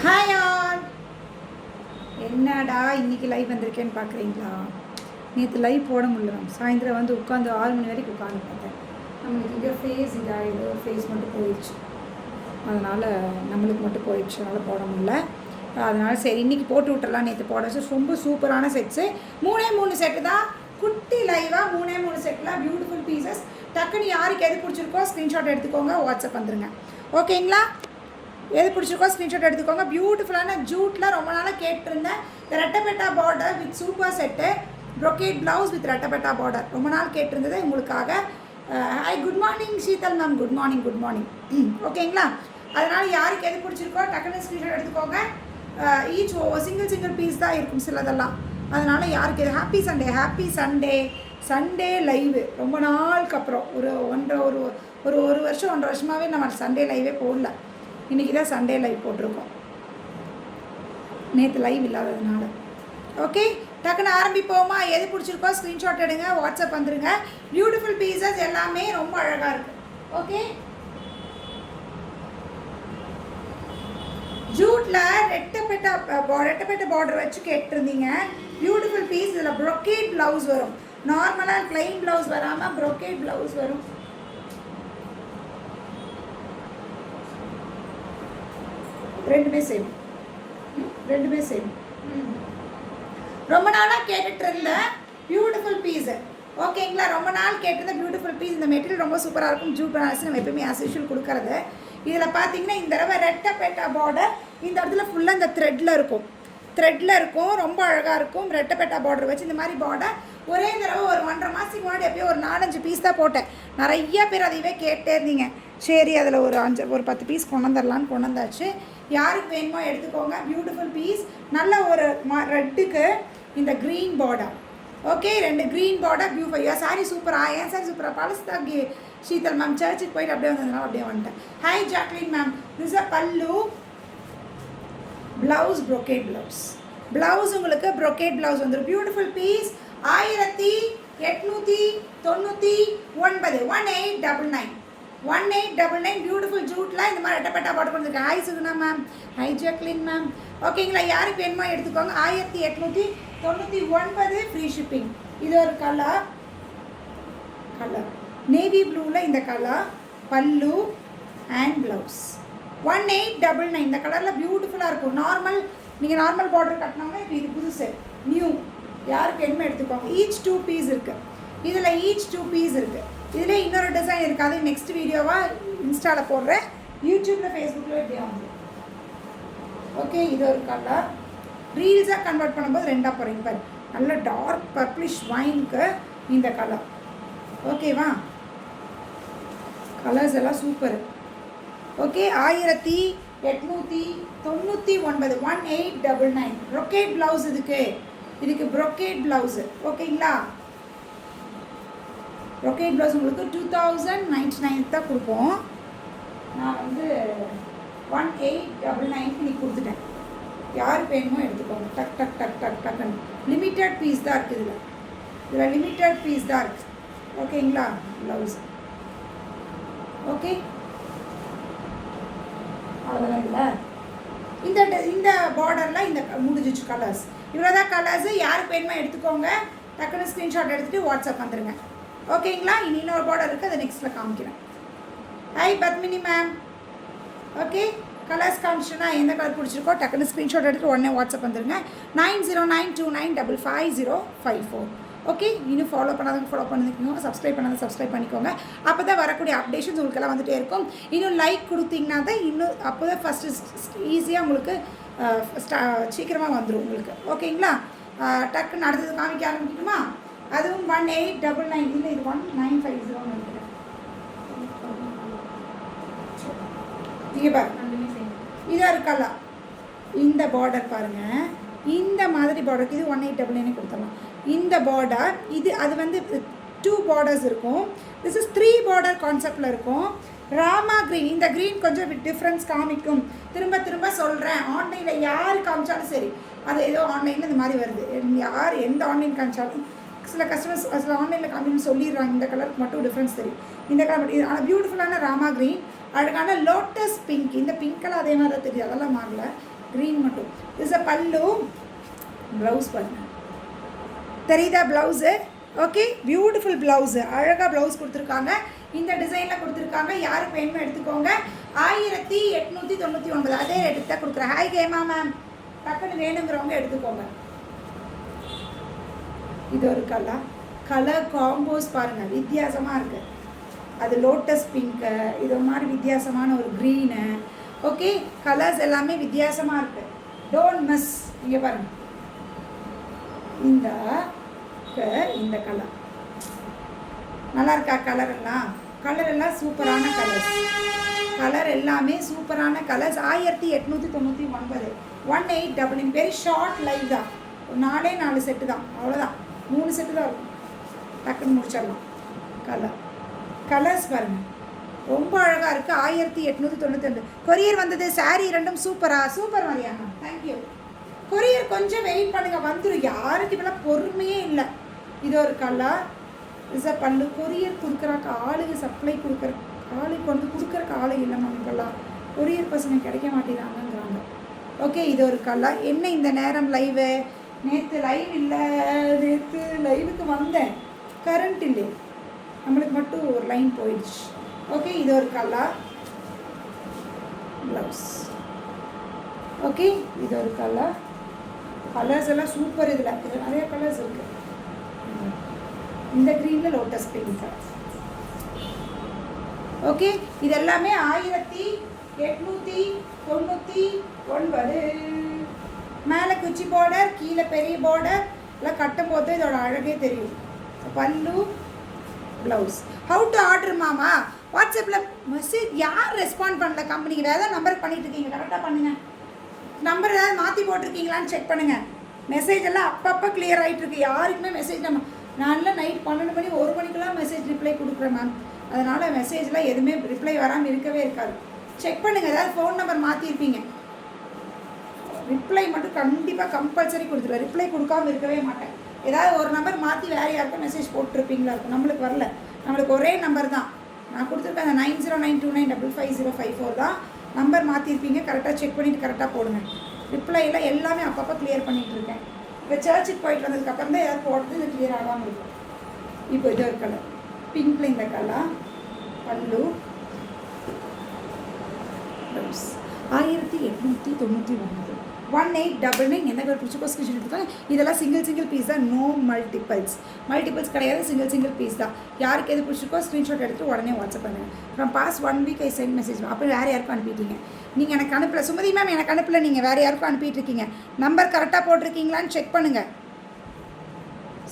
Hi all. என்னடா இன்றைக்கி live வந்திருக்கேன்னு பார்க்குறீங்களா? நேற்று லைவ் போட முடியல மேம். சாயந்தரம் வந்து உட்காந்து 6 மணி வரைக்கும் உட்காந்து பார்த்தேன். நம்மளுக்கு இங்கே ஃபேஸ் இதாகிடுது, ஃபேஸ் மட்டும் போயிடுச்சு. அதனால் நம்மளுக்கு மட்டும் போயிடுச்சு, அதனால் போட முடியல. அதனால் சரி இன்றைக்கி போட்டு விட்டுறலாம். நேற்று போட வச்சு ரொம்ப சூப்பரான செட்ஸு. 3 செட்டு தான், குட்டி லைவாக 3 செட்டில் பியூட்டிஃபுல் பீசஸ். டக்குன்னு யாருக்கு எது பிடிச்சிருக்கோ ஸ்க்ரீன்ஷாட் எடுத்துக்கோங்க, வாட்ஸ்அப் வந்துடுங்க. ஓகேங்களா? எது பிடிச்சிருக்கோ ஸ்க்ரீன்ஷாட் எடுத்துக்கோங்க. பியூட்டிஃபுல்லான ஜூட்டில் ரொம்ப நாளாக கேட்டிருந்தேன். இந்த ரெட்டப்பெட்டா border with super set, brocade blouse with ரெட்டப்பெட்டா பார்டர் ரொம்ப நாள் கேட்டிருந்தது உங்களுக்காக. Hi, good morning Sheetal ma'am. Good morning. ஓகேங்களா? அதனால் யாருக்கு எது பிடிச்சிருக்கோ டக்குன்னு ஸ்க்ரீன்ஷாட் எடுத்துக்கோங்க. ஈச் சிங்கிள் பீஸ் தான் இருக்கும் சிலதெல்லாம். அதனால் யாருக்கு எது ஹாப்பி சண்டே லைவு ரொம்ப நாளுக்கு அப்புறம் ஒரு வருஷம் 1.5 வருஷமாகவே நம்ம சண்டே லைவே போடல. இன்றைக்கி தான் சண்டே லைவ் போட்டிருக்கோம், நேற்று லைவ் இல்லாததுனால. ஓகே, டக்குன்னு ஆரம்பிப்போமா? எது பிடிச்சிருக்கோ ஸ்க்ரீன்ஷாட் எடுங்க, வாட்ஸ்அப் வந்துடுங்க. பியூட்டிஃபுல் பீசஸ் எல்லாமே ரொம்ப அழகாக இருக்குது. ஓகே, ஜூட்டில் ரெட்டப்பெட்ட பார்டர் வச்சு கேட்டிருந்தீங்க. Beautiful piece. இதில் ப்ரொக்கேட் ப்ளவுஸ் வரும். நார்மலாக ப்ளைன் ப்ளவுஸ் வராமல் ப்ரொக்கேட் ப்ளவுஸ் வரும். ரெண்டுமே சேம். ரொம்ப நாளாக கேட்டுட்டு இருந்த பியூட்டிஃபுல் பீஸு. ஓகேங்களா? ரொம்ப நாள் கேட்டிருந்த பியூட்டிஃபுல் பீஸ். இந்த மெட்டீரியல் ரொம்ப சூப்பராக இருக்கும். ஜூட் பனாரசி நம்ம எப்பவுமே ஆஸ் யூஷுவல் கொடுக்கறது. இதில் பார்த்தீங்கன்னா இந்த தடவை ரெட்டப்பெட்டா பார்டர் இந்த இடத்துல ஃபுல்லாக இந்த த்ரெட்டில் இருக்கும். ரொம்ப அழகாக இருக்கும். ரெட்டப்பெட்டா பார்டர் வச்சு இந்த மாதிரி பார்டர் ஒரே தடவை ஒரு 1.5 மாதத்துக்கு முன்னாடி எப்போயோ ஒரு 4-5 பீஸ் தான் போட்டேன். நிறைய பேர் அதையவே கேட்டே இருந்தீங்க. சரி, அதில் ஒரு 10 பீஸ் கொண்டு வந்தாச்சு. யாருக்கு வேணுமோ எடுத்துக்கோங்க. Beautiful piece. நல்ல ஒரு ரெட்டுக்கு இந்த green border. Okay, 2 green border beautiful. Sari சூப்பராக. ஏன் சாரி சூப்பராக? பழசுதான் ஷீதல் மேம். சர்ச்சுக்கு போயிட்டு அப்படியே வந்ததுனால அப்படியே வந்துட்டேன். Hi Jacqueline ma'am. This a pallu, blouse brocade blouse உங்களுக்கு ப்ரொக்கேட் ப்ளவுஸ் வந்துடும். Beautiful piece. 1899 1899 பியூட்டிஃபுல் ஜூட்டில் இந்த மாதிரி ரெட்டப்பெட்டா பார்டர் பண்ணிருக்கேன். Hi Suguna ma'am. Hi Jacqueline ma'am. ஓகேங்களா? யாருக்கு வேணுமோ எடுத்துக்கோங்க. 1899 ஃப்ரீ ஷிப்பிங். இது ஒரு கலர் நேவி ப்ளூவில் இந்த கலர் பல்லு அண்ட் ப்ளவுஸ். 1899 இந்த கலரில் பியூட்டிஃபுல்லாக இருக்கும். நீங்கள் நார்மல் பார்டர் கட்டினோம்னா இப்போ இது புதுசு நியூ. யாருக்கு வேணுமோ எடுத்துக்கோங்க. ஈச் 2 பீஸ் இருக்குது. இதில் இதில் இன்னொரு டிசைன் இருக்குது. அது நெக்ஸ்ட் வீடியோவாக இன்ஸ்டாவில் போடுறேன், யூடியூப்பில் ஃபேஸ்புக்கில் இப்படி வந்து. ஓகே, இது ஒரு கலர். ரீல்ஸாக கன்வெர்ட் பண்ணும்போது 2ஆக போகிறீங்க பாரு. நல்ல டார்க் பர்ப்ளிஷ் வைனுக்கு இந்த கலர். ஓகேவா? கலர்ஸ் எல்லாம் சூப்பர். Okay, 1899 1899 brocade blouse. இதுக்கு ப்ரொக்கேட் ப்ளவுஸு. ஓகேங்களா? ப்ரொக்கேட் ப்ளவுஸ் உங்களுக்கு 2099 தான் கொடுப்போம். நான் வந்து 1899 இன்னைக்கு கொடுத்துட்டேன். யாருக்கு வேணுமோ எடுத்துக்கோங்க. டக்குன்னு லிமிட்டட் பீஸ் தான் இருக்குது. இதில் லிமிட்டட் பீஸ் தான் இருக்குது. ஓகேங்களா? ப்ளவுஸ். ஓகே, அவ்வளோதான். இந்த பார்டரில் இந்த முடிஞ்சிச்சு கலர்ஸ். இவ்வளோ தான் கலர்ஸு. யாருக்கு வேணுமோ எடுத்துக்கோங்க. டக்குன்னு ஸ்க்ரீன்ஷாட் எடுத்துகிட்டு வாட்ஸ்அப் வந்துடுங்க. ஓகேங்களா? இன்னொரு பார்டர் இருக்குது, அதை நெக்ஸ்ட்டில் காமிக்கிறேன். Hi Padmini ma'am. Okay, colours காமிச்சுன்னா எந்த கலர் பிடிச்சிருக்கோ டக்குன்னு ஸ்க்ரீன்ஷாட் எடுத்துகிட்டு உடனே வாட்ஸ்அப் வந்துடுங்க. 9092955554. ஓகே, இன்னும் ஃபாலோ பண்ணிக்கோங்க. சப்ஸ்கிரைப் பண்ணிக்கோங்க. அப்போ தான் வரக்கூடிய அப்டேஷன்ஸ் உங்களுக்கெல்லாம் வந்துகிட்டே இருக்கும். இன்னும் லைக் கொடுத்தீங்கன்னா தான் இன்னும் அப்போ தான் ஃபஸ்ட்டு ஈஸியாக உங்களுக்கு சீக்கிரமாக வந்துடும் உங்களுக்கு. ஓகேங்களா? டக்குன்னு அடுத்தது காமிக்க ஆரம்பிக்கணுமா? அதுவும் 1899 இல்லை, இது 1950 நினைக்கிறேன். இங்கே பாருங்க, இதாக இருக்கல. இந்த பார்டர் பாருங்கள். இந்த மாதிரி பார்டருக்கு இது 1899 கொடுத்துடலாம். இந்த பார்டர் அது வந்து 2 பார்டர்ஸ் இருக்கும். திஸ் இஸ் 3 பார்டர் கான்செப்டில் இருக்கும். ராமா க்ரீன். இந்த க்ரீன் கொஞ்சம் டிஃப்ரென்ஸ் காமிக்கும். திரும்ப சொல்கிறேன். ஆன்லைனில் யார் காமிச்சாலும் சரி, அது ஏதோ ஆன்லைனில் இந்த மாதிரி வருது. யார் எந்த ஆன்லைன் காமிச்சாலும் சில கஸ்டமர்ஸ் ஆன்லைனில் காமின்னு சொல்லிடுறாங்க. இந்த கலருக்கு மட்டும் டிஃப்ரென்ஸ் தெரியும். இந்த கலர் இது ஆனால் பியூட்டிஃபுல்லான ராமா க்ரீன். அழகான லோட்டஸ் பிங்க். இந்த பிங்க்கெல்லாம் அதே மாதிரி தான் தெரியுது, அதெல்லாம் மாறல. க்ரீன் மட்டும். Is a pallu. ப்ளவுஸ் பாருங்க, தெரியுதா ப்ளவுஸு? ஓகே, பியூட்டிஃபுல் ப்ளவுஸு, அழகாக ப்ளவுஸ் கொடுத்துருக்காங்க. இந்த டிசைனில் கொடுத்துருக்காங்க. யாருக்கு வேணுமோ எடுத்துக்கோங்க. 1899, அதே ரேட்டுக்கு தான் கொடுக்குறேன். ஹாய் கேமா மேம், டக்குன்னு வேணுங்கிறவங்க எடுத்துக்கோங்க. இது ஒரு கலர் காம்போஸ் பாருங்கள், வித்தியாசமாக இருக்குது. அது லோட்டஸ் பிங்க்கு, இது மாதிரி வித்தியாசமான ஒரு க்ரீனு. ஓகே, கலர்ஸ் எல்லாமே வித்தியாசமாக இருக்குது. Don't miss. இங்கே பாருங்கள், இந்த கலர் நல்லா இருக்கா? கலர் எல்லாம் சூப்பரான கலர்ஸ். கலர் எல்லாமே சூப்பரான கலர்ஸ். 1899, 1899. வெரி ஷார்ட் லைவ் தான், 4 செட்டு தான், அவ்வளோதான். 3 செட்டு தான் இருக்கும், டக்குன்னு முடிச்சிடலாம். கலர்ஸ் பாருங்கள், ரொம்ப அழகாக இருக்குது. 1892. கொரியர் வந்தது. சாரீ ரெண்டும் சூப்பர் மாதிரியாங்க. தேங்க்யூ. கொரியர் கொஞ்சம் வெயிட் பண்ணுங்கள், வந்துடும். யாருக்கு இப்போலாம் பொறுமையே இல்லை. இது ஒரு கலர். இஸ் அ பல்லு. கொரியர் கொடுக்குறாக்க ஆளுக்கு சப்ளை ஆளுக்கு வந்து கொடுக்குறக்கு ஆளு இல்லை மேம். இப்போல்லாம் கொரியர் பசங்க கிடைக்க மாட்டேங்கிறாங்கங்கிறாங்க. ஓகே, இது ஒரு கலர். என்ன இந்த நேரம் லைவு? நேற்று லைவ் இல்லை, நேற்று லைவுக்கு வந்தேன், கரண்ட் இல்லை, நம்மளுக்கு மட்டும் ஒரு லைன் போயிடுச்சு. ஓகே, இது ஒரு கலர் ப்ளவுஸ். ஓகே, இது ஒரு கலர்ஸ் எல்லாம் சூப்பர். இதில் நிறைய கலர்ஸ் இருக்குது. இந்த க்ரீனில் லோட்டஸ் பிங்க். ஓகே, இது எல்லாமே 1899. மேலே குச்சி பார்டர், கீழே பெரிய பார்டர் எல்லாம் கட்டும் போது இதோட அழகே தெரியும். பல்லு, ப்ளவுஸ். ஹவு டு ஆர்டர் மாமா? வாட்ஸ்அப்பில் மெசேஜ் யார் ரெஸ்பாண்ட் பண்ணல கம்பெனிக்கு? வேறு ஏதாவது நம்பருக்கு பண்ணிட்டு இருக்கீங்க, கரெக்டாக பண்ணுங்கள். நம்பர் ஏதாவது மாற்றி போட்டிருக்கீங்களான்னு செக் பண்ணுங்கள். மெசேஜ் எல்லாம் அப்பப்போ கிளியர் ஆகிட்டுருக்கு. யாருக்குமே மெசேஜ் நல்லா நைட் 12 மணி 1 மணிக்கெல்லாம் மெசேஜ் ரிப்ளை கொடுக்குறேன் மேம். அதனால் மெசேஜ்லாம் எதுவுமே ரிப்ளை வராமல் இருக்கவே இருக்காது. செக் பண்ணுங்கள், ஏதாவது ஃபோன் நம்பர் மாற்றிருப்பீங்க. ரிப்ளை மட்டும் கண்டிப்பாக கம்பல்சரி கொடுத்துருவேன். ரிப்ளை கொடுக்காமல் இருக்கவே மாட்டேன். ஏதாவது ஒரு நம்பர் மாற்றி வேறு யாருக்கும் மெசேஜ் போட்டிருப்பீங்களா இருக்கும். நம்மளுக்கு வரல, நம்மளுக்கு ஒரே நம்பர் தான் நான் கொடுத்துருக்கேன். அந்த 9092955054 தான் நம்பர் மாற்றிருப்பீங்க. கரெக்டாக செக் பண்ணிவிட்டு கரெக்டாக போடுங்க. ரிப்ளைலாம் எல்லாமே அப்பப்போ கிளியர் பண்ணிகிட்டு இருக்கேன். இப்போ சர்ச்சுக்கு போயிட்டு வந்ததுக்கப்புறம் தான் ஏதாவது போடுறது இது கிளியர் ஆகாமல் இருக்கும். இப்போ இது ஒரு கலர் பிங்க்ல, இந்த கலர் பல்லு, ப்ளவுஸ். 1899, 1899. எந்த கலர் பிடிச்சிக்கோ ஸ்கிரீன்ஷாட் எடுத்துக்கோங்க. இதெல்லாம் சிங்கிள் பீஸ் தான், நோ மல்டிபிள்ஸ் கிடையாது. சிங்கிள் பீஸ் தான். யாருக்கு எது பிடிச்சிக்கோ ஸ்க்ரீன்ஷாட் எடுத்து உடனே வாட்ஸ்அப் பண்ணுங்கள். From past 1 week I sent message. அப்போ வேறு யாருக்கும் அனுப்பிட்டீங்க, நீங்கள் எனக்கு அனுப்பல. சுமதி மேம் எனக்கு அனுப்பல, நீங்கள் வேறு யாருக்கும் அனுப்பிட்டுருக்கீங்க. நம்பர் கரெக்டாக போட்டிருக்கீங்களான்னு செக் பண்ணுங்கள்.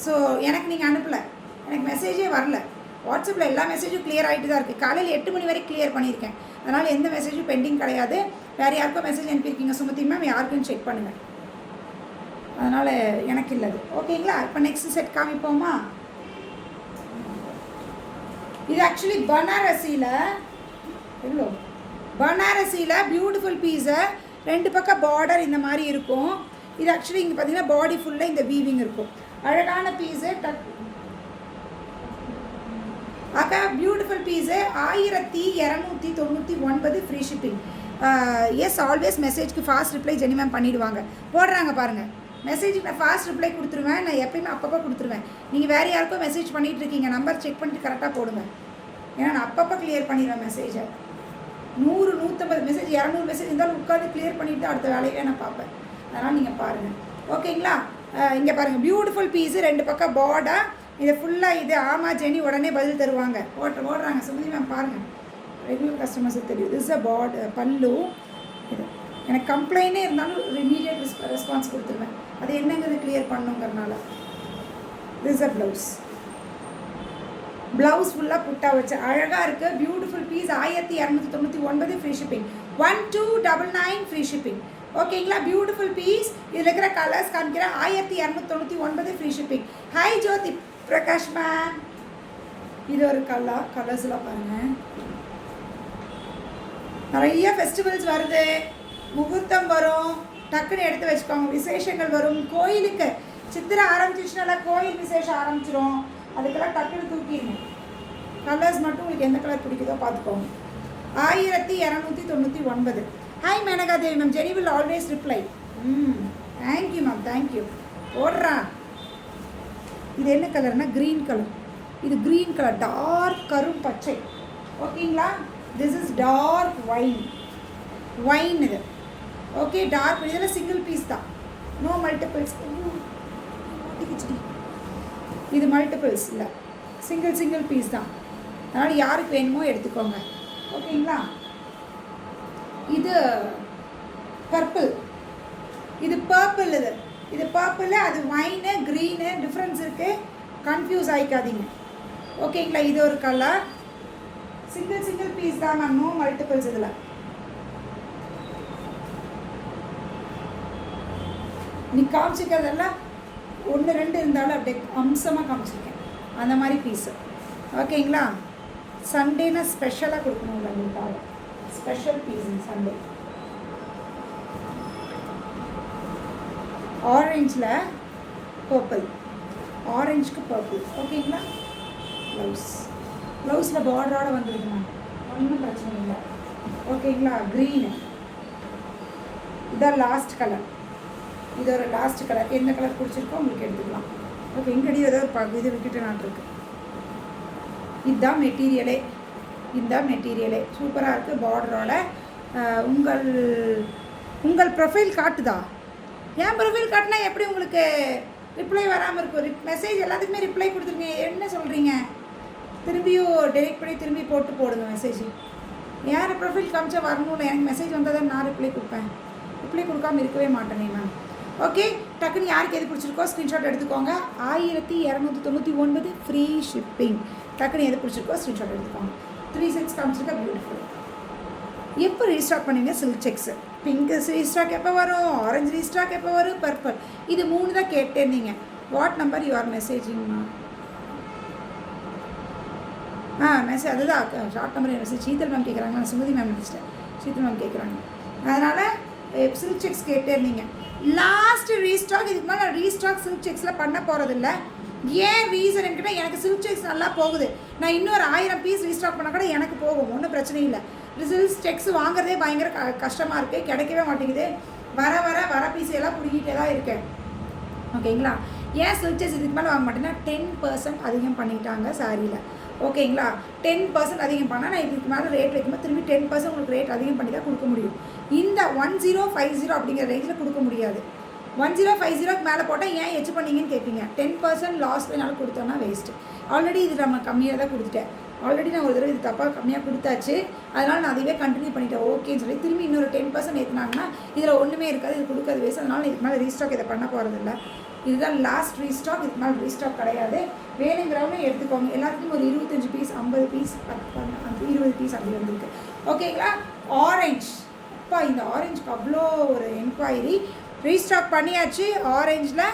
ஸோ எனக்கு நீங்கள் அனுப்பலை, எனக்கு மெசேஜே வரல. வாட்ஸ்அப்பில் எல்லா மெசேஜும் கிளியர் ஆகிட்டு தான் இருக்குது. காலையில் 8 மணி வரைக்கும் கிளியர் பண்ணியிருக்கேன். அதனால் எந்த மெசேஜும் பெண்டிங் கிடையாது. வேறு யாருக்கும் மெசேஜ் அனுப்பியிருக்கீங்க சுமதி மேம், யாருக்குன்னு செக் பண்ணுங்கள். அதனால் எனக்கு இல்லது. ஓகேங்களா? இப்போ நெக்ஸ்ட் செட் காமிப்போமா? இது ஆக்சுவலி பனாரசியில் பியூட்டிஃபுல் பீஸு. 2 பக்கம் பார்டர் இந்த மாதிரி இருக்கும். இது ஆக்சுவலி இங்கே பார்த்தீங்கன்னா பாடி ஃபுல்லாக இந்த வீவிங் இருக்கும். அழகான பீஸு. அக்கா beautiful piece. 1299 free shipping. Yes, always மெசேஜ்க்கு ஃபாஸ்ட் ரிப்ளை ஜெனி மேம் பண்ணிவிடுவாங்க. போடுறாங்க பாருங்கள். மெசேஜுக்கு நான் ஃபாஸ்ட் ரிப்ளை கொடுத்துருவேன். நான் எப்பயுமே அப்பப்போ கொடுத்துருவேன். நீங்கள் வேறு யாருக்கும் மெசேஜ் பண்ணிகிட்டு இருக்கீங்க, நம்பர் செக் பண்ணிவிட்டு கரெக்டாக போடுங்க. ஏன்னா நான் அப்பப்போ கிளியர் பண்ணிடுவேன் மெசேஜை. 100 150 மெசேஜ் 200 மெசேஜ் இருந்தாலும் உட்காந்து கிளியர் பண்ணிவிட்டு அடுத்த வேலையே நான் பார்ப்பேன். அதனால் நீங்கள் பாருங்கள். ஓகேங்களா? இங்கே பாருங்கள், பியூட்டிஃபுல் பீஸு. 2 பக்கம் பார்டர். இதை ஃபுல்லாக இது ஆமாம் ஜெனி உடனே பதில் தருவாங்க. ஓடுறாங்க சுமதி மேம் பாருங்கள். ரெகுலர் கஸ்டமர்ஸுக்கு தெரியும். திஸ் அ பல்லு. இது எனக்கு கம்ப்ளைண்டே இருந்தாலும் இமீடியட் ரெஸ்பான்ஸ் கொடுத்துருவேன். அது என்னங்கிறது கிளியர் பண்ணுங்கிறனால. திஸ் அ ப்ளவுஸ் ஃபுல்லாக புட்டா வச்சு அழகாக இருக்குது. Beautiful piece. 1299 free shipping. 1299 free shipping. ஓகேங்களா? Beautiful piece. இதில் இருக்கிற கலர்ஸ் காமிக்கிறேன். 1299 free shipping. Hi Jothi Prakash ma'am. இது ஒரு கலர்ஸ்லாம் பாருங்கள். நிறைய ஃபெஸ்டிவல்ஸ் வருது, முகூர்த்தம் வரும், டக்குன்னு எடுத்து வச்சுக்கோங்க. விசேஷங்கள் வரும். கோயிலுக்கு சித்திரை ஆரம்பிச்சிச்சுனால கோயில் விசேஷம் ஆரம்பிச்சிடும். அதுக்கெல்லாம் டக்குன்னு தூக்கிடுங்க. கலர்ஸ் மட்டும் உங்களுக்கு எந்த கலர் பிடிக்குதோ பார்த்துக்கோங்க. 1299. Hi Menaka Devi ma'am, Jenny will always reply. Thank you ma'am, thank you. ஓடுறா. இது என்ன கலர்னா க்ரீன் கலர். இது க்ரீன் கலர், டார்க் கரும் பச்சை. ஓகேங்களா? திஸ் இஸ் டார்க் வைன் இது. Okay, dark. இதில் சிங்கிள் பீஸ் தான், நோ மல்டிபிள்ஸ். இது மல்டிபிள்ஸ் இல்லை, சிங்கிள் பீஸ் தான். அதனால் யாருக்கு வேணுமோ எடுத்துக்கோங்க. ஓகேங்களா? இது பர்பிள், இது பர்பிள். இது பர்பிள், அது வைனு க்ரீனு டிஃப்ரென்ஸ் இருக்குது, கன்ஃபியூஸ் ஆகிக்காதீங்க. ஓகேங்களா? இது ஒரு கலர், சிங்கிள் பீஸ் தான் மேம், நோ மல்டிபிள்ஸ். இதில் நீ காமிச்சிக்கிறதெல்லாம் 1-2 இருந்தாலும் அப்படியே அம்சமாக காமிச்சிருக்கேன், அந்த மாதிரி பீஸு. ஓகேங்களா? சண்டேனா ஸ்பெஷலாக கொடுக்கணும்ல உங்களுக்காக, ஸ்பெஷல் பீஸ் சண்டே. ஆரஞ்சில் பர்பிள், ஆரஞ்சுக்கு பர்பிள். ஓகேங்களா? ப்ளவுஸில் பார்டரோட வந்துருக்கு மேம், ஒன்றும் பிரச்சனை இல்லை. ஓகேங்களா? க்ரீனு, இதான் லாஸ்ட் கலர். இது ஒரு லாஸ்ட் கலர். எந்த கலர் பிடிச்சிருக்கோ உங்களுக்கு எடுத்துக்கலாம். ஓகே, எங்கடியும் ஏதாவது இது விட்டுட்டு நாட்டிருக்கு. இதுதான் மெட்டீரியலே, இதுதான் மெட்டீரியலே. சூப்பராக இருக்குது பார்டரோட. உங்கள் ப்ரொஃபைல் காட்டுதா? ஏன் ப்ரொஃபைல் காட்டினா எப்படி உங்களுக்கு ரிப்ளை வராமல் இருக்கும்? மெசேஜ் எல்லாத்துக்குமே ரிப்ளை கொடுத்துருங்க. என்ன சொல்கிறீங்க? திரும்பியும் டெலிட் பண்ணி திரும்பி போடுங்க மெசேஜ். யார் ப்ரொஃபைல் காமிச்சா வரணும்ல, எனக்கு மெசேஜ் வந்தால் தான் நான் ரிப்ளை கொடுப்பேன். ரிப்ளை கொடுக்காமல் இருக்கவே மாட்டேனே மேம். ஓகே, டக்குன்னு யாருக்கு எது பிடிச்சிருக்கோ ஸ்க்ரீன்ஷாட் எடுத்துக்கோங்க. 1299 ஃப்ரீ ஷிப்பிங். டக்குன்னு எது பிடிச்சிருக்கோ ஸ்க்ரீன்ஷாட் எடுத்துக்கோங்க. 3 செட்ஸ் காமிச்சிருக்கா, பியூட்டிஃபுல். எப்போ ரீஸ்டாக் பண்ணுவீங்க சில்க் செக்ஸு? பிங்க் ரீஸ்டாக் எப்போ வரும்? ஆரஞ்சு ரீஸ்டாக் எப்போ வரும்? பர்பிள். இது 3 தான் கேட்டேருந்தீங்க. வாட் நம்பர் யூ ஆர் மெசேஜிங்மா? மெசேஜ் அதுதான் short number message. Sheetal ma'am கேட்குறாங்க, நான் சுமதி மேம் நினச்சிட்டேன். சீத்தல் மேம் கேட்குறாங்க. அதனால் சில்க் செக்ஸ் கேட்டேருந்தீங்க. Last restock. இதுக்கு மேலே நான் ரீஸ்டாக் சில்க் செக்ஸில் பண்ண போகிறதில்ல. ஏன் ரீசன் கேட்டால் எனக்கு சில்க் செக்ஸ் நல்லா போகுது. நான் இன்னொரு 1000 பீஸ் ரீஸ்டாக் பண்ணால் கூட எனக்கு போகும், ஒன்றும் பிரச்சனை இல்லை. சில்க் செக்ஸ் வாங்குறதே பயங்கர கஷ்டமாக இருக்குது, கிடைக்கவே மாட்டேங்குது. வர பீஸ் எல்லாம் பிடிக்கிட்டே தான் இருக்கேன். ஓகேங்களா? ஏன் சில்க் செக்ஸ் இதுக்கு மேலே வாங்க மாட்டேன்னா 10% அதிகம் பண்ணிட்டாங்க சாரியில். ஓகேங்களா? 10% அதிகம் பண்ணால் நான் இதுக்கு மேலே ரேட் வைக்கும்போது திரும்பி 10% உங்களுக்கு ரேட் அதிகம் பண்ணி தான் கொடுக்க முடியும். இந்த 1050 அப்படிங்கிற ரேஞ்சில் கொடுக்க முடியாது. 1050க்கு மேலே போட்டால் ஏன் எச்சு பண்ணீங்கன்னு கேட்பீங்க. 10% லாஸ் வேணாலும் கொடுத்தோன்னா வேஸ்ட்டு. ஆல்ரெடி இது நம்ம கம்மியாக தான் கொடுத்துட்டேன். ஆல்ரெடி நான் ஒரு தடவை இது தப்பாக கம்மியாக கொடுத்தாச்சு. அதனால் நான் அதுவே கண்டினியூ பண்ணிட்டேன். ஓகேன்னு சொல்லி திரும்பி இன்னொரு 10% ஏற்றினாங்கன்னா இதில் ஒன்றுமே இருக்காது, இது கொடுக்காது வேஸ்ட். அதனால் இதுக்கு மேலே ரீஸ்டாக் இதை பண்ண போகிறதில்ல. இதுதான் லாஸ்ட் ரீஸ்டாக். இதுக்கு மேலே ரீஸ்டாக் கிடையாது. வேணுங்கிறவங்க எடுத்துக்கோங்க. எல்லாத்துக்கும் ஒரு 25 பீஸ், 50 பீஸ், 20 பீஸ் அப்படி வந்துருக்கு. ஓகேங்களா? ஆரஞ்ச். அப்பா, இந்த ஆரஞ்சுக்கு அவ்வளோ ஒரு என்கொயரி. ரீஸ்டாக் பண்ணியாச்சு. ஆரஞ்சில்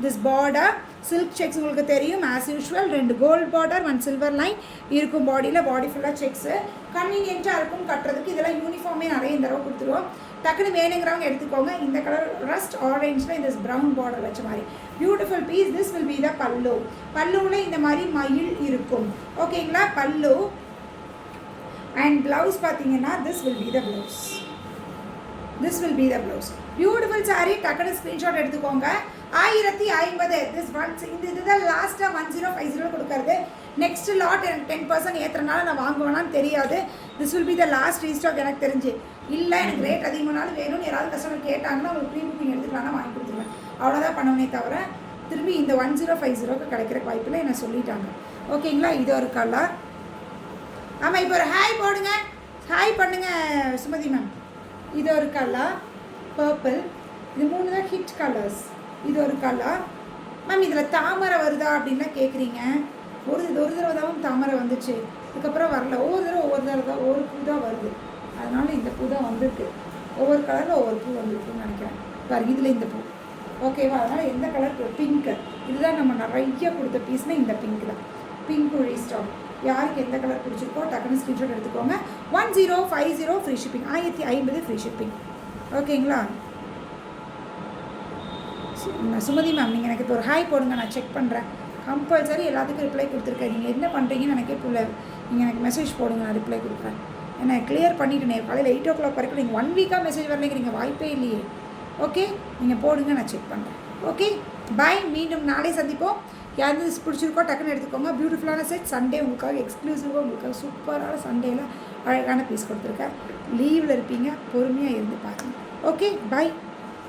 திஸ் பார்டர் சில்க் செக்ஸ் உங்களுக்கு தெரியும். As usual 2 gold border 1 silver line இருக்கும். பாடி ஃபுல்லாக செக்ஸு கன்வீனியண்ட்டாக இருக்கும் கட்டுறதுக்கு. இதெல்லாம் யூனிஃபார்மே நிறைய இந்த தடவை கொடுத்துருவோம். டக்குன்னு வேணுங்கிறவங்க எடுத்துக்கோங்க. இந்த கலர் ரஸ்ட் ஆரஞ்சில் இந்த ப்ரௌன் பார்டர் வச்ச மாதிரி beautiful piece. This will be the pallu. பல்லுவில் இந்த மாதிரி மயில் இருக்கும். ஓகேங்களா? பல்லு அண்ட் ப்ளவுஸ் பார்த்தீங்கன்னா this will be the blouse. This will be the blouse. Beautiful sari. டக்குன்னு ஸ்க்ரீன்ஷாட் எடுத்துக்கோங்க. 1050. இதுதான் லாஸ்ட்டாக 1050 கொடுக்கறது. நெக்ஸ்ட் லாட் எனக்கு 10% ஏற்றுறனால நான் வாங்குவேனான்னு தெரியாது. This will be the last restock எனக்கு தெரிஞ்சு. இல்லை எனக்கு ரேட் அதிகமானாலும் வேணும்னு யாராவது கஸ்டமர் கேட்டாங்கன்னா உங்களுக்கு ப்ரீ புக்கிங் எடுத்துக்கலாம்னா வாங்கி கொடுத்துருவேன். அவ்வளோதான் பண்ணுவேனே தவிர திரும்பி இந்த 1050க்கு கிடைக்கிற வாய்ப்பில் என்ன சொல்லிட்டாங்க. ஓகேங்களா? இது ஒரு கலர். ஆமாம், இப்போ ஒரு ஹாய் போடுங்க, ஹாய் பண்ணுங்கள் சுமதி மேம். இது ஒரு கலர் பர்பிள். இது 3 தான் ஹிட் கலர்ஸ். இது ஒரு கலர் மேம். இதில் தாமரை வருதா அப்படின்லாம் கேட்குறீங்க. ஒரு தடவை தான் தாமரை வந்துச்சு, அதுக்கப்புறம் வரல. ஒவ்வொரு தடவை தான் ஒரு பூ தான் வருது. அதனால் இந்த பூ தான் வந்திருக்கு. ஒவ்வொரு கலரில் ஒவ்வொரு பூ வந்துருக்குன்னு நினைக்கிறேன். பாருங்க, இதில் இந்த பூ. ஓகேவா? அதனால் எந்த கலர்? பிங்க்கு. இதுதான் நம்ம நிறைய கொடுத்த பீஸ்னால் இந்த பிங்க் தான். Pink restock. யாருக்கு எந்த கலர் பிடிச்சிருக்கோ டக்குன்னு ஸ்க்ரீன்ஷாட் எடுத்துக்கோங்க. 1050 ஃப்ரீ ஷிப்பிங். 1050 free shipping. ஓகேங்களா? சுமதி மேம், நீங்கள் எனக்கு இப்போ ஒரு ஹாய் போடுங்க, நான் செக் பண்ணுறேன். கம்பல்சரி எல்லாத்துக்கும் ரிப்ளை கொடுத்துருக்கேன். நீங்கள் என்ன பண்ணுறீங்கன்னு எனக்கே புரியல. நீங்கள் எனக்கு மெசேஜ் போடுங்க, நான் ரிப்ளை கொடுக்குறேன். என்ன கிளியர் பண்ணிவிட்டேனே, காலையில் 8 o'clock வரைக்கும் நீங்கள் 1 வீக்காக மெசேஜ் வரலைங்கிறீங்க, வாய்ப்பே இல்லையே. ஓகே, நீங்கள் போடுங்க, நான் செக் பண்ணுறேன். ஓகே, பாய். மீண்டும் நாளை சந்திப்போம். யாருக்கு பிடிச்சிருக்கோ டக்குன்னு எடுத்துக்கோங்க. பியூட்டிஃபுல்லான செட். சண்டே உங்களுக்காக எக்ஸ்க்ளூசிவாக உங்களுக்காக சூப்பரான சண்டேயில் அழகான பீஸ் கொடுத்துருக்கேன். லீவில் இருப்பீங்க, பொறுமையாக இருந்து பாருங்கள். ஓகே, பாய்.